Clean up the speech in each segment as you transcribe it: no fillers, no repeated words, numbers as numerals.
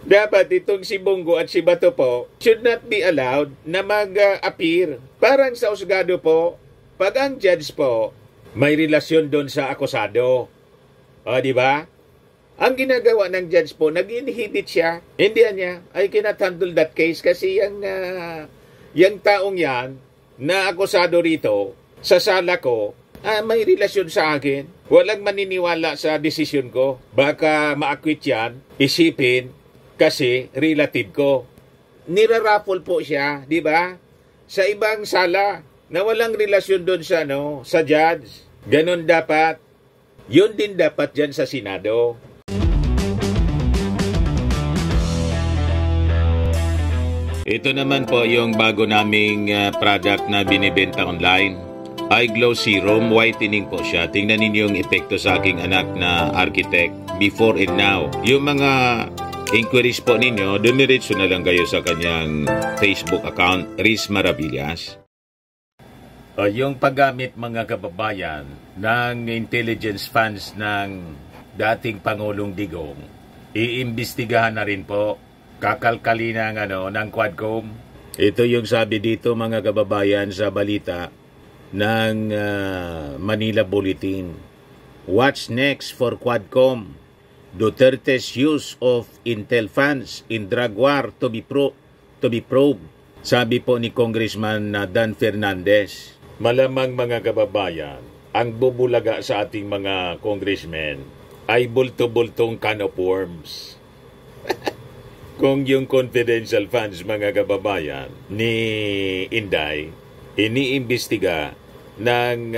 Dapat itong si Bongo at si Bato po should not be allowed na mag-appear. Parang sa husgado po, pag ang judge po may relasyon doon sa akusado. O, di ba? Ang ginagawa ng judge po, nag-inhibit siya. Hindi niya, I cannot handle that case kasi yung taong yan na akusado rito sa sala ko, may relasyon sa akin. Walang maniniwala sa desisyon ko. Baka ma-acquit yan, isipin, kasi relative ko. Niraraffle po siya, di ba? Sa ibang sala na walang relasyon doon sa, sa judge. Ganon dapat. Yun din dapat dyan sa Senado. Ito naman po yung bago naming product na binibenta online. iGlow Serum, whitening po siya. Tingnan ninyo yung epekto sa aking anak na architect before and now. Yung mga inquiries po ninyo, dumiretso na lang kayo sa kanyang Facebook account, Riz Maravillas. Yung paggamit mga kababayan ng intelligence funds ng dating Pangulong Digong, iimbestigahan na rin po, kakalkali ng Quadcom. Ito yung sabi dito mga kababayan sa balita ng Manila Bulletin. What's next for Quadcom? Duterte's use of intel funds in drug war to be probed. Sabi po ni Congressman Dan Fernandez. Malamang mga kababayan, ang bubulaga sa ating mga congressmen ay bulto-bultong can of worms. Kung yung confidential funds mga kababayan ni Inday, iniimbestiga ng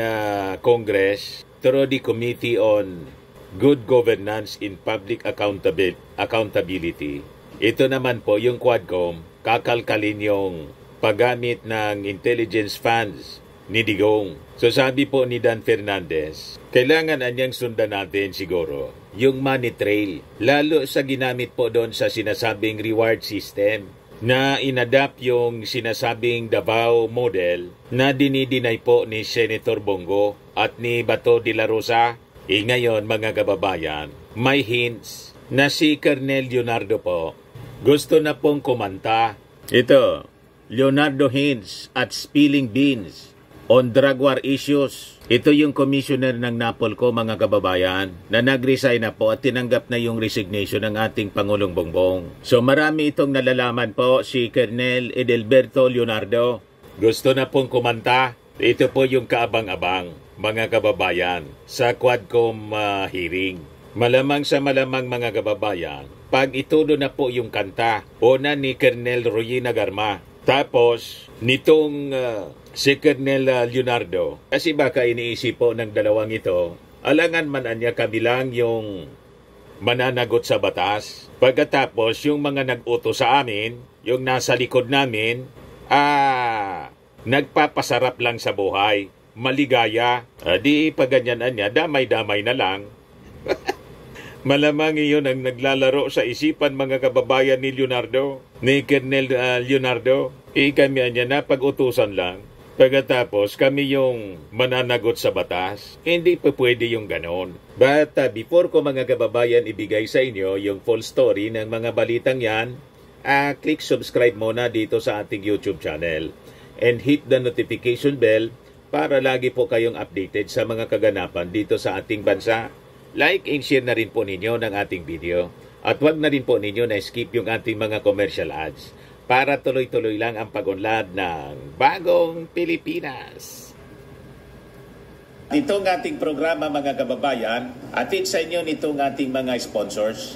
Congress through the Committee on Good Governance in Public Accountability. Ito naman po yung Quadcom, kakalkalin yung paggamit ng intelligence funds ni Digong. So sabi po ni Dan Fernandez, kailangan anyang sundan natin siguro yung money trail, lalo sa ginamit po doon sa sinasabing reward system na inadapt yung sinasabing Davao model na dinidinay po ni Senator Bongo at ni Bato de la Rosa. Ngayon mga kababayan, may hints na si Colonel Leonardo po gusto na pong kumanta. Ito, Leonardo hints at spilling beans on drug war issues. Ito yung commissioner ng NAPOLCO mga kababayan na nag-resign na po at tinanggap na yung resignation ng ating Pangulong Bongbong. So marami itong nalalaman po si Colonel Edelberto Leonardo. Gusto na pong kumanta. Ito po yung kaabang-abang mga kababayan sa Quadcom hearing. Malamang sa malamang mga kababayan, pag itulo na po yung kanta, una ni Colonel Royina Garma. Tapos nitong si Colonel Leonardo, kasi baka iniisip po ng dalawang ito, alangan man anya kabilang yung mananagot sa batas. Pagkatapos, yung mga nag-utos sa amin, yung nasa likod namin, nagpapasarap lang sa buhay, maligaya. Di paganyan anya, damay-damay na lang. Malamang iyon ang naglalaro sa isipan mga kababayan ni Leonardo, ni Colonel Leonardo. Kami anya na pag-utusan lang. Pagkatapos, kami yung mananagot sa batas. Hindi pa pwede yung ganon. But before ko mga kababayan ibigay sa inyo yung full story ng mga balitang yan, click subscribe muna dito sa ating YouTube channel and hit the notification bell para lagi po kayong updated sa mga kaganapan dito sa ating bansa. Like and share na rin po ninyo ng ating video. At wag na rin po ninyo na skip yung ating mga commercial ads para tuloy-tuloy lang ang pag-unlad ng Bagong Pilipinas. Itong ating programa mga kababayan, atid sa inyo nitong ating mga sponsors.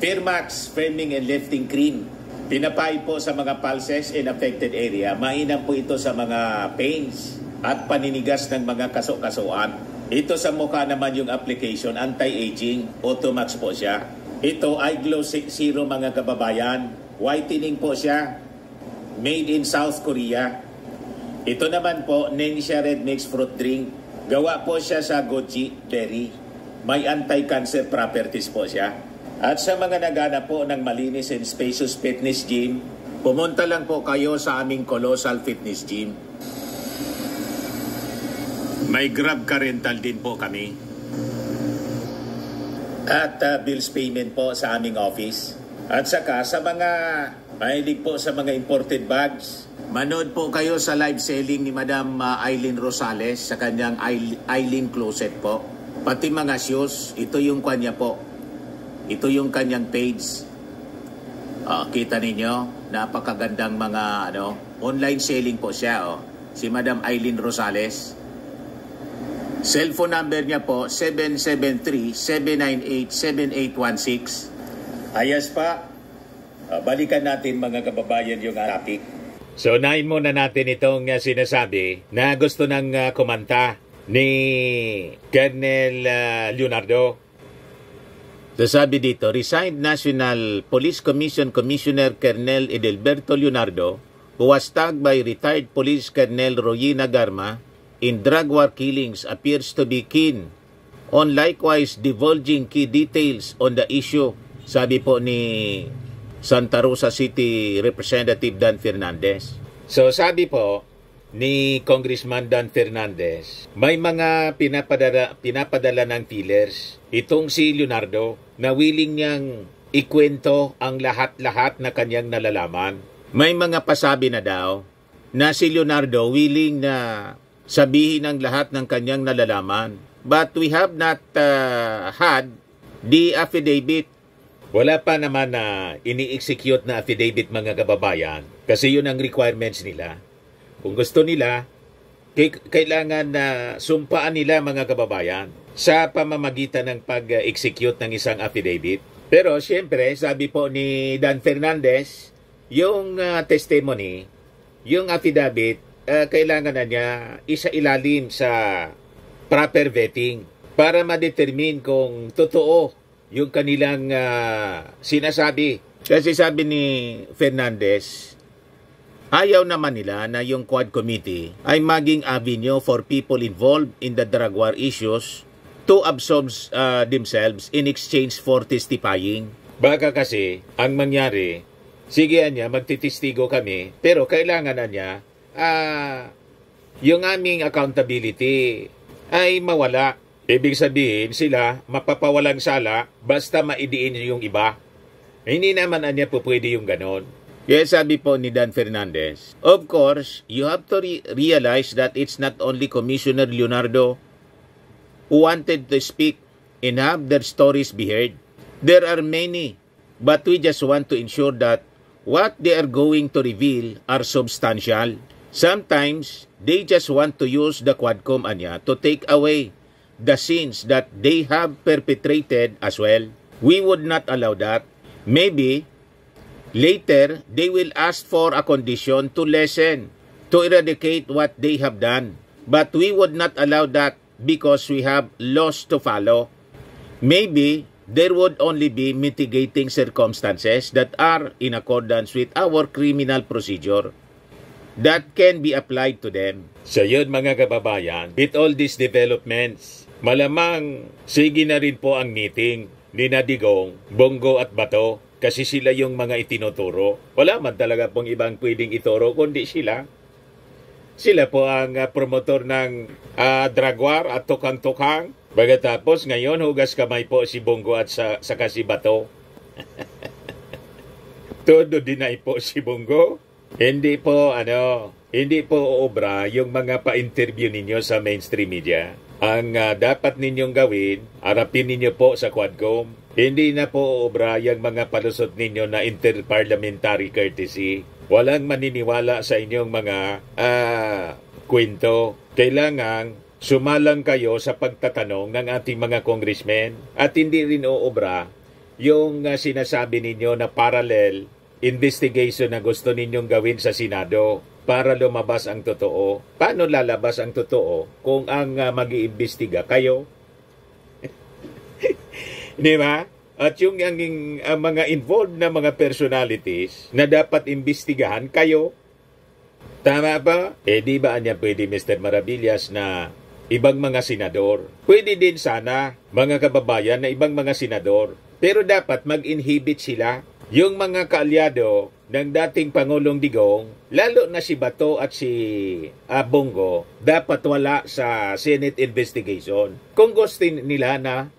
Firmax Firming and Lifting Cream. Pinapay po sa mga pulses in affected area. Mainam po ito sa mga pains at paninigas ng mga kaso-kasuan. Ito sa mukha naman yung application, anti-aging, Automax po siya. Ito ay iGlow Zero mga kababayan. Whitening po siya. Made in South Korea. Ito naman po, Nengxia Red Mix Fruit Drink. Gawa po siya sa goji berry. May anti-cancer properties po siya. At sa mga nagana po ng malinis and spacious fitness gym, pumunta lang po kayo sa aming Colossal Fitness Gym. May Grab car rental din po kami. At bills payment po sa aming office. At saka sa mga mahilig po sa mga imported bags, manood po kayo sa live selling ni Madam Eileen Rosales sa kanyang Eileen Closet po. Pati mga shoes, ito yung kanya po. Ito yung kanyang page. Kita ninyo, napakagandang mga online selling po siya. Si Madam Eileen Rosales. Cellphone number niya po, 773-798-7816. Ayos pa. Balikan natin mga kababayan yung topic. So, unahin muna natin itong sinasabi na gusto ng kumanta ni Colonel Leonardo. So, sabi dito, resigned National Police Commission Commissioner Colonel Edelberto Leonardo, who was tagged by retired Police Colonel Royina Garma in drug war killings, appears to be keen on likewise divulging key details on the issue, sabi po ni Santa Rosa City Representative Dan Fernandez. So sabi po ni Congressman Dan Fernandez, may mga pinapadala ng dealers itong si Leonardo na willing niyang ikwento ang lahat-lahat na kanyang nalalaman. May mga pasabi na daw na si Leonardo willing na sabihin ang lahat ng kanyang nalalaman. But we have not had the affidavit. Wala pa naman na ini-execute na affidavit mga kababayan kasi yun ang requirements nila. Kung gusto nila, kailangan na sumpaan nila mga kababayan sa pamamagitan ng pag-execute ng isang affidavit. Pero siyempre, sabi po ni Dan Fernandez, yung testimony, yung affidavit, kailangan na niya isailalim sa proper vetting para ma-determine kung totoo yung kanilang sinasabi. Kasi sabi ni Fernandez, ayaw naman nila na yung Quad Committee ay maging avenue for people involved in the drug war issues to absolve themselves in exchange for testifying. Baka kasi, ang mangyari, sige niya, magtitistigo kami, pero kailangan na niya yung aming accountability ay mawala. Ibig sabihin sila mapapawalang sala basta maidiin yung iba. Hindi naman niya po pwede yung ganon. Kaya sabi po ni Dan Fernandez, of course, you have to realize that it's not only Commissioner Leonardo who wanted to speak and have their stories be heard. There are many, but we just want to ensure that what they are going to reveal are substantial. Sometimes, they just want to use the Quadcom to take away the sins that they have perpetrated as well. We would not allow that. Maybe, later, they will ask for a condition to lessen, to eradicate what they have done. But we would not allow that because we have laws to follow. Maybe, there would only be mitigating circumstances that are in accordance with our criminal procedure that can be applied to them. So yun mga kababayan, with all these developments, malamang sige na rin po ang meeting ni Digong, Bongo at Bato kasi sila yung mga itinuturo. Wala man talaga pong ibang pwedeng ituro kundi sila. Sila po ang promotor ng drug war at tukang-tukang. Pagkatapos ngayon hugas kamay po si Bongo at saka si Bato. Todo dinay po si Bongo. Hindi po obra yung mga pa-interview ninyo sa mainstream media. Ang dapat ninyong gawin, harapin ninyo po sa Quadcom. Hindi na po obra yung mga palusot ninyo na interparliamentary courtesy. Walang maniniwala sa inyong mga kwento. Kailangan sumalang kayo sa pagtatanong ng ating mga congressmen at hindi rin oobra yung sinasabi ninyo na parallel investigation na gusto ninyong gawin sa Senado para lumabas ang totoo. Paano lalabas ang totoo kung ang mag-iimbestiga kayo? Di ba? At yung mga involved na mga personalities na dapat imbestigahan kayo. Tama ba? Di ba niya pwede Mr. Maravillas na ibang mga senador? Pwede din sana mga kababayan na ibang mga senador. Pero dapat mag-inhibit sila. Yung mga kaalyado ng dating Pangulong Digong, lalo na si Bato at si Bongo, dapat wala sa Senate investigation. Kung gusto nila na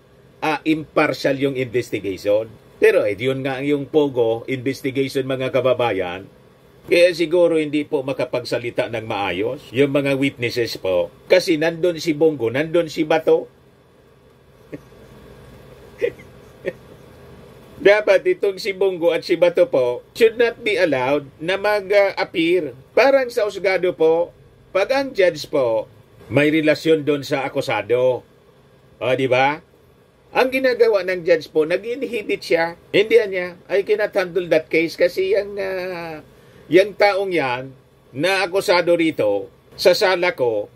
impartial yung investigation, Pero yun nga yung Pogo investigation mga kababayan. Kaya siguro hindi po makapagsalita ng maayos yung mga witnesses po. Kasi nandun si Bongo, nandun si Bato. Dapat itong si Bongo at si Bato po should not be allowed na mag-appear. Parang sa husgado po, pag ang judge po may relasyon doon sa akusado. O, di ba? Ang ginagawa ng judge po, nag-inhibit siya. Hindi niya, I cannot handle that case kasi yung taong yan na akusado rito sa sala ko,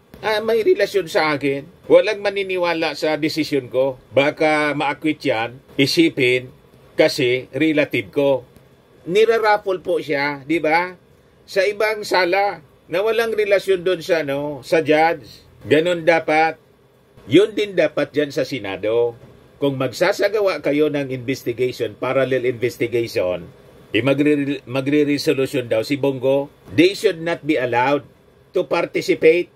may relasyon sa akin. Walang maniniwala sa desisyon ko. Baka ma-acquit yan, isipin, kasi relative ko. Niraraffle po siya, di ba? Sa ibang sala na walang relasyon doon sa judge. Ganon dapat. Yun din dapat dyan sa Senado. Kung magsasagawa kayo ng investigation, parallel investigation, magre-resolution daw si Bongo, they should not be allowed to participate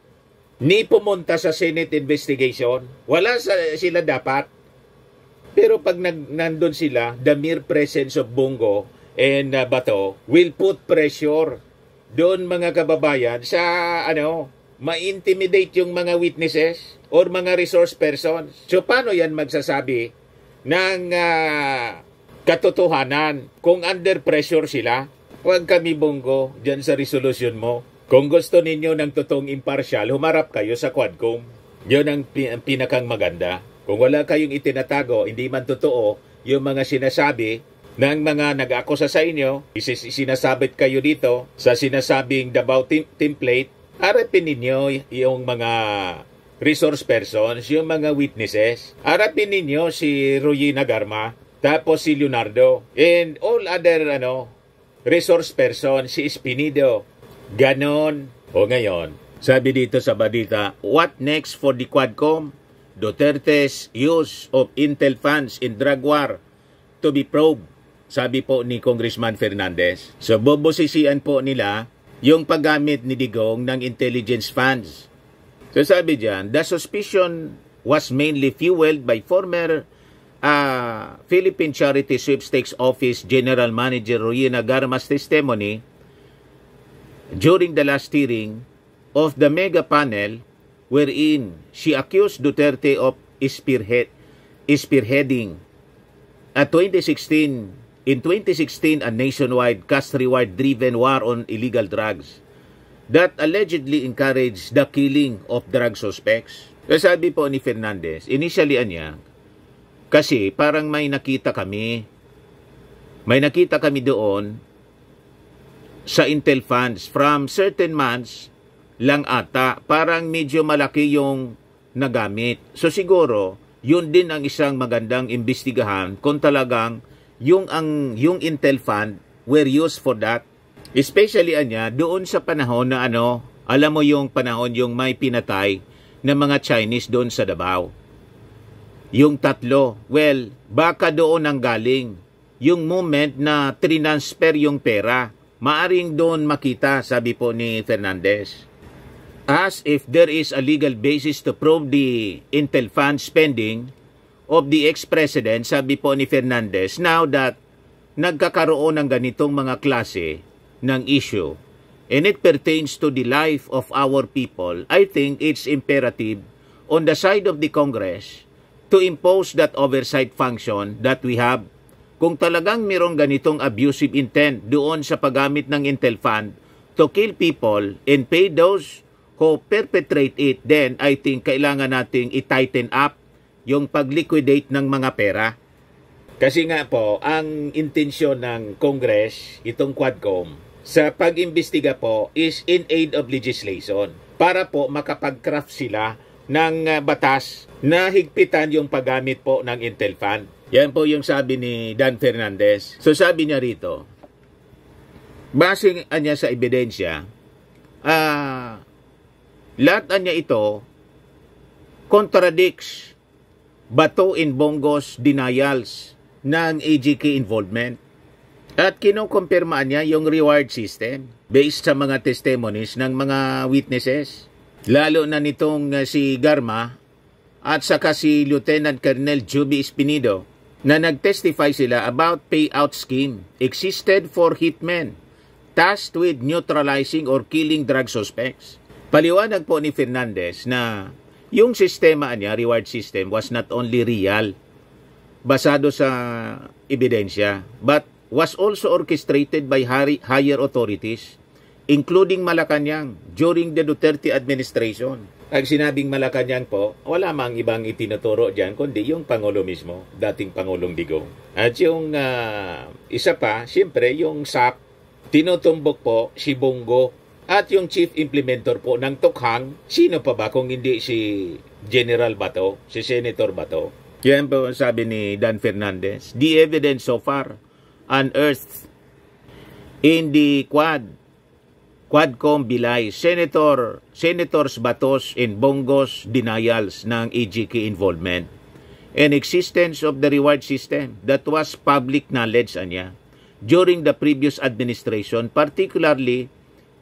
ni pumunta sa Senate investigation. Wala sila dapat. Pero pag nandun sila, the mere presence of Bongo and Bato will put pressure doon mga kababayan sa ma-intimidate yung mga witnesses or mga resource persons. So paano yan magsasabi ng katotohanan kung under pressure sila? Huwag kami Bongo dyan sa resolution mo. Kung gusto ninyo ng totoong impartial, humarap kayo sa Quadcom. Yun ang pinakang maganda. Kung wala kayong itinatago, hindi man totoo yung mga sinasabi ng mga nag-akusa sa inyo, sinasabit kayo dito sa sinasabing Davao template, harapin ninyo yung mga resource persons, yung mga witnesses. Harapin ninyo si Royina Garma, tapos si Leonardo, and all other resource persons, si Espinido. Ganon. O ngayon, sabi dito sa balita, what next for the Quadcom? Duterte's use of intel funds in drug war to be probed, sabi po ni Congressman Fernandez. So bobosisian po nila yung paggamit ni Digong ng intelligence funds. So sabi diyan, the suspicion was mainly fueled by former Philippine Charity Sweepstakes Office General Manager Royina Garma's testimony during the last hearing of the mega panel wherein she accused Duterte of spearheading in 2016 a nationwide cash-reward-driven war on illegal drugs that allegedly encouraged the killing of drug suspects. So sabi po ni Fernandez, initially niya, kasi parang may nakita kami doon sa intel funds from certain months lang ata, parang medyo malaki yung nagamit. So siguro, yun din ang isang magandang imbestigahan kung talagang yung intel fund were used for that. Especially doon sa panahon na alam mo yung panahon yung may pinatay na mga Chinese doon sa Davao. Yung 3, well, baka doon ang galing. Yung moment na transfer yung pera, maaring doon makita, sabi po ni Fernandez. As if there is a legal basis to probe the intel fund spending of the ex-president, sabi po ni Fernandez, now that nagkakaroon ng ganitong mga klase ng issue and it pertains to the life of our people, I think it's imperative on the side of the Congress to impose that oversight function that we have. Kung talagang mayroong ganitong abusive intent doon sa paggamit ng intel fund to kill people and pay those who perpetrate it, then I think kailangan nating i-tighten up yung pag-liquidate ng mga pera. Kasi nga po, ang intensyon ng Congress, itong Quadcom, sa pag-imbestiga po is in aid of legislation para po makapag-craft sila ng batas na higpitan yung paggamit po ng intel fund. Yan po yung sabi ni Dan Fernandez. So sabi niya rito, base niya sa ebidensya, lahat niya ito contradicts Bato and Bongo's denials ng AGK involvement. At kinukumpirma niya yung reward system based sa mga testimonies ng mga witnesses. Lalo na nitong si Garma at saka si Lieutenant Colonel Juby Espinido na nag-testify sila about payout scheme existed for hitmen tasked with neutralizing or killing drug suspects. Paliwanag po ni Fernandez na yung sistema niya, reward system, was not only real, basado sa ebidensya, but was also orchestrated by higher authorities, including Malacanang during the Duterte administration. Ang sinabing Malacanang po, wala mang ibang itinuturo dyan, kundi yung Pangulo mismo, dating Pangulong Digong. At yung isa pa, siyempre, yung SAP, tinutumbok po si Bongo. At yung chief implementor po ng Tukhang, sino pa ba kung hindi si General Bato, si Senator Bato? Yan po sabi ni Dan Fernandez. The evidence so far unearthed in the Quadcom Bilay, Senators Batos and Bongos denials ng EJK involvement and existence of the reward system that was public knowledge anya during the previous administration, particularly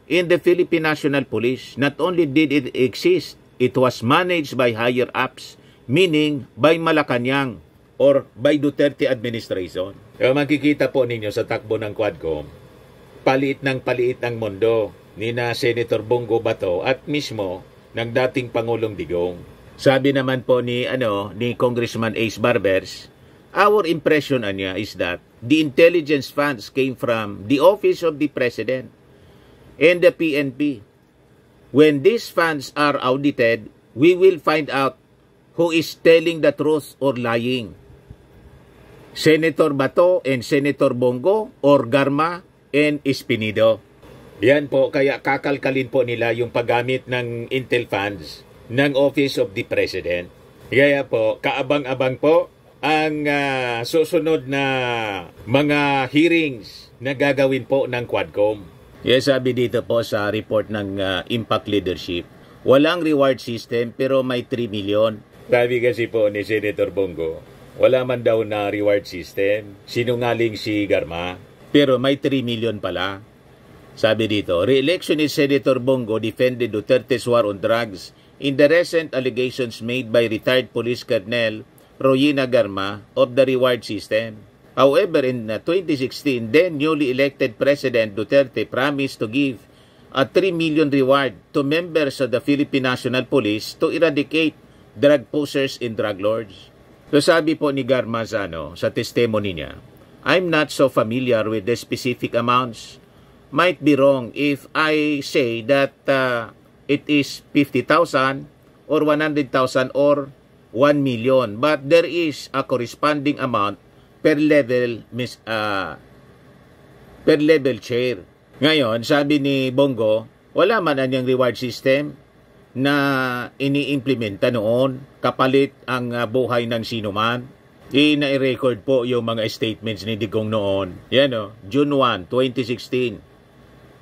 in the Philippine National Police. Not only did it exist, it was managed by higher ups, meaning by Malacanang or by Duterte administration. Kaya makikita po ninyo sa takbo ng Quadcom, paliit ang mundo ni na Senator Bongo Bato at mismo ng dating Pangulong Digong. Sabi naman po ni Congressman Ace Barbers, our impression niya is that the intelligence funds came from the Office of the President and the PNP. When these funds are audited, we will find out who is telling the truth or lying. Senator Bato and Senator Bongo or Garma and Espinido. Yan po, kaya kakalkalin po nila yung paggamit ng intel funds ng Office of the President. Kaya po, kaabang-abang po ang susunod na mga hearings na gagawin po ng Quadcom. Yes, sabi dito po sa report ng Impact Leadership, walang reward system pero may 3 million. Sabi kasi po ni Senator Bongo, wala man daw na reward system, sinungaling si Garma, pero may 3 million pala. Sabi dito, re-electionist Senator Bongo defended Duterte's war on drugs in the recent allegations made by retired police colonel Royina Garma of the reward system. However, in 2016, then newly elected President Duterte promised to give a 3 million reward to members of the Philippine National Police to eradicate drug pushers and drug lords. So sabi po ni Garma sa testimony niya, I'm not so familiar with the specific amounts. Might be wrong if I say that it is 50,000 or 100,000 or 1 million. But there is a corresponding amount per level chair. Ngayon, sabi ni Bongo, wala man anyang reward system na ini-implementa noon, kapalit ang buhay ng sinuman. Na-record po yung mga statements ni Digong noon. Yan June 1, 2016.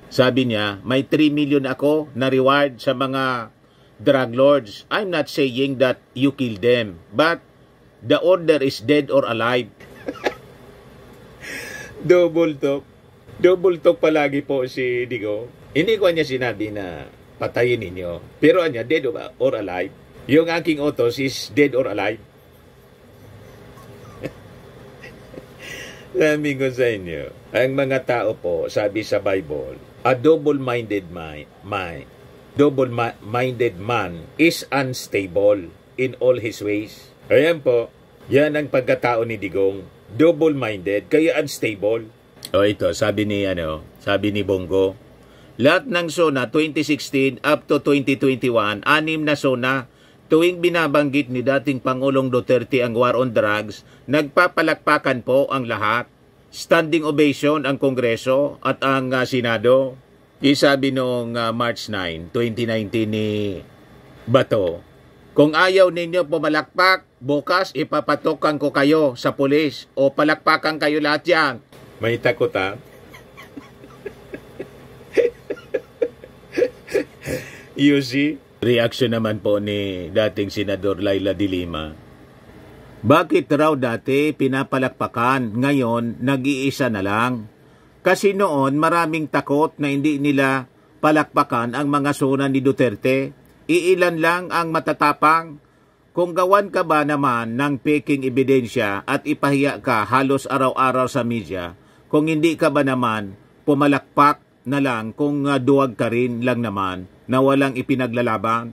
Sabi niya, may 3 million ako na reward sa mga drug lords. I'm not saying that you kill them, but the order is dead or alive. Double talk palagi po si Digong. Hindi ko niya sinabi na patayin ninyo. Pero niya, dead or alive. Yung aking utos is dead or alive. Sabi ko sa inyo, ang mga tao po, sabi sa Bible, a double-minded man is unstable in all his ways. Ayan po, yan ang pagkatao ni Digong. Double-minded, kaya unstable. Ito, sabi ni Bongo, lahat ng SONA 2016 up to 2021, 6 na SONA, tuwing binabanggit ni dating Pangulong Duterte ang war on drugs, nagpapalakpakan po ang lahat. Standing ovation ang Kongreso at ang Senado. Isabi noong March 9, 2019 ni Bato, kung ayaw ninyo pumalakpak, bukas ipapatokan ko kayo sa pulis o palakpakan kayo lahat yan. May takot You see? Reaction naman po ni dating Senador Laila de Lima. Bakit raw dati pinapalakpakan, ngayon nag-iisa na lang? Kasi noon maraming takot na hindi nila palakpakan ang mga SONA ni Duterte. Iilan lang ang matatapang kung gawan ka ba naman ng peking ebidensya at ipahiya ka halos araw-araw sa media, kung hindi ka ba naman pumalakpak na lang kung duwag ka rin lang naman na walang ipinaglalaban?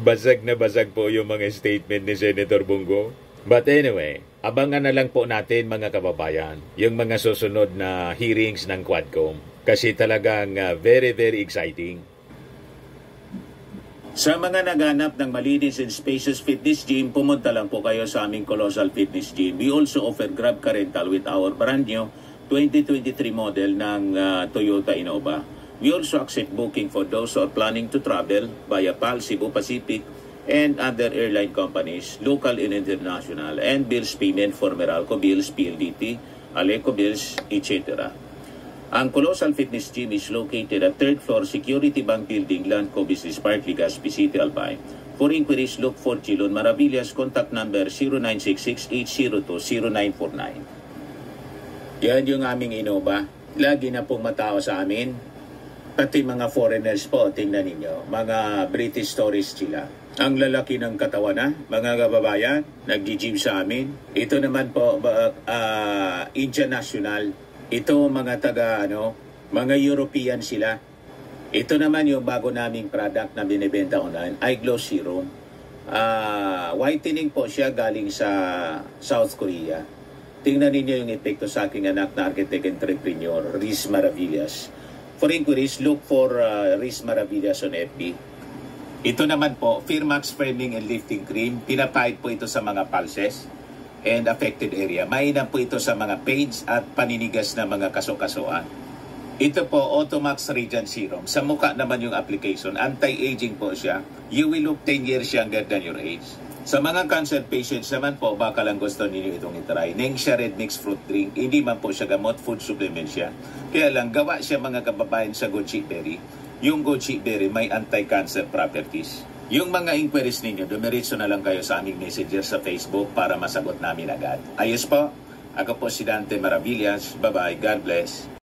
Basag na basag po yung mga statement ni Senator Bongo. But anyway, abangan na lang po natin mga kababayan yung mga susunod na hearings ng Quadcom. Kasi talagang very, very exciting. Sa mga naghanap ng malinis and spacious fitness gym, pumunta lang po kayo sa aming Colossal Fitness Gym. We also offer Grab Car Rental with our brand new 2023 model ng Toyota Innova. We also accept booking for those who are planning to travel via PAL, Cebu Pacific, and other airline companies, local and international, and bills payment for Meralco Bills, PLDT, Aleco Bills, etc. Ang Colossal Fitness Gym is located at 3rd floor Security Bank Building, Landco Business Park, Legazpi City, Albay. For inquiries, look for Chilon Maravillas. Contact number 0966-802-0949. Yan yung aming Innova. Lagi na pong matao sa amin. Pati mga foreigners po, tingnan ninyo. Mga British tourists sila. Ang lalaki ng katawan na, mga kababayan, nag-gym sa amin. Ito naman po, Indian National. Ito mga mga European sila. Ito naman yung bago naming product na binibenta online, iGlow Serum. Whitening po siya galing sa South Korea. Tingnan ninyo yung epekto sa aking anak na architect entrepreneur, Riz Maravillas. For inquiries, look for Riz Maravillas on FB. Ito naman po, Firmax Firming and Lifting Cream. Pinapahid po ito sa mga pulses and affected area. Mainam po ito sa mga pains at paninigas na mga kaso-kasuan. Ito po, Automax Radiant Serum. Sa mukha naman yung application. Anti-aging po siya. You will look 10 years younger than your age. Sa mga cancer patients naman po, baka lang gusto ninyo itong itry. Nengxia Red Mix Fruit Drink. Hindi man po siya gamot, food supplement siya. Kaya lang, gawa siya mga kababayan sa goji berry. Yung goji berry may anti-cancer properties. Yung mga inquiries ninyo, dumiretso na lang kayo sa aming messenger sa Facebook para masagot namin agad. Ayos po, ako po si Dante Maravillas. Bye-bye. God bless.